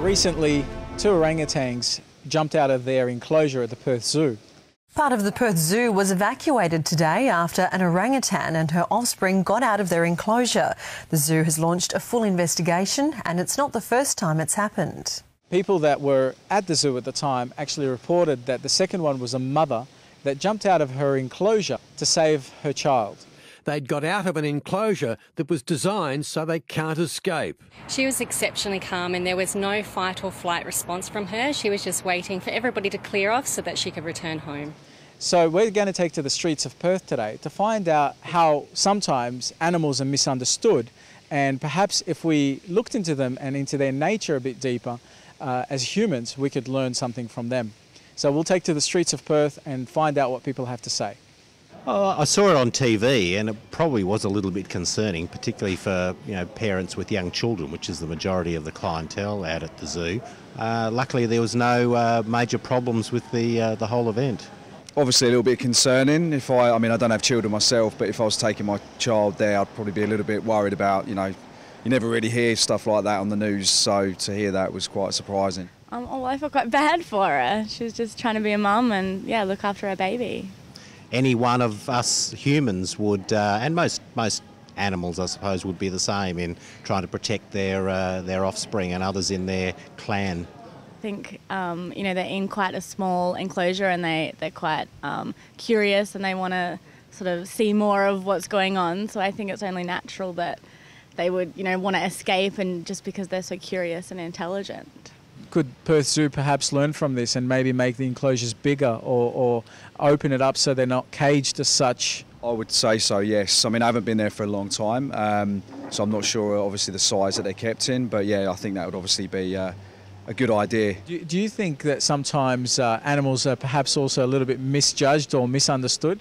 Recently, 2 orangutans jumped out of their enclosure at the Perth Zoo. Part of the Perth Zoo was evacuated today after an orangutan and her offspring got out of their enclosure. The zoo has launched a full investigation and it's not the first time it's happened. People that were at the zoo at the time actually reported that the second one was a mother that jumped out of her enclosure to save her child. They'd got out of an enclosure that was designed so they can't escape. She was exceptionally calm and there was no fight or flight response from her. She was just waiting for everybody to clear off so that she could return home. So we're going to take to the streets of Perth today to find out how sometimes animals are misunderstood, and perhaps if we looked into them and into their nature a bit deeper, as humans, we could learn something from them. So we'll take to the streets of Perth and find out what people have to say. I saw it on TV and it probably was a little bit concerning, particularly for parents with young children, which is the majority of the clientele out at the zoo. Luckily there was no major problems with the whole event. Obviously a little bit concerning. I mean I don't have children myself, but if I was taking my child there I'd probably be a little bit worried about, you never really hear stuff like that on the news, so to hear that was quite surprising. Well, I felt quite bad for her. She was just trying to be a mum and look after her baby. Any one of us humans would, and most animals I suppose, would be the same in trying to protect their offspring and others in their clan. I think they're in quite a small enclosure and they're quite curious and they want to sort of see more of what's going on. So I think it's only natural that they would want to escape, and just because they're so curious and intelligent. Could Perth Zoo perhaps learn from this and maybe make the enclosures bigger or open it up so they're not caged as such? I would say so, yes. I mean, I haven't been there for a long time, so I'm not sure obviously the size that they're kept in, but yeah, I think that would obviously be a good idea. Do you think that sometimes animals are perhaps also a little bit misjudged or misunderstood?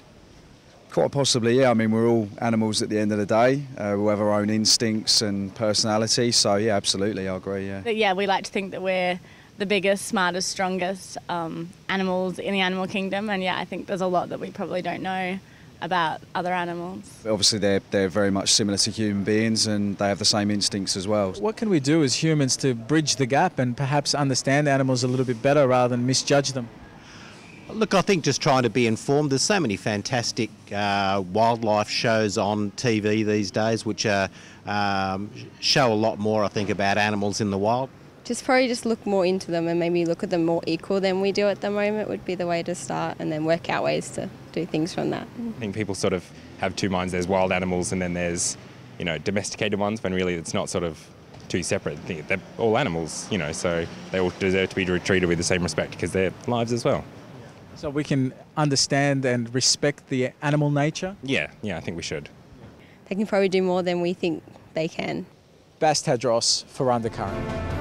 Quite possibly, yeah. I mean, we're all animals at the end of the day. We have our own instincts and personality, so yeah, absolutely, I agree, yeah. But yeah, we like to think that we're the biggest, smartest, strongest animals in the animal kingdom, and yeah, I think there's a lot that we probably don't know about other animals. Obviously they're very much similar to human beings and they have the same instincts as well. What can we do as humans to bridge the gap and perhaps understand animals a little bit better rather than misjudge them? Look, I think just trying to be informed. There's so many fantastic wildlife shows on TV these days which show a lot more, I think, about animals in the wild. Probably look more into them and maybe look at them more equal than we do at the moment would be the way to start, and then work out ways to do things from that. I think people sort of have two minds. There's wild animals and then there's, domesticated ones, when really it's not sort of two separate things. They're all animals, so they all deserve to be treated with the same respect because they're lives as well. So we can understand and respect the animal nature? Yeah, I think we should. They can probably do more than we think they can. Bas Tadros for Undercurrent.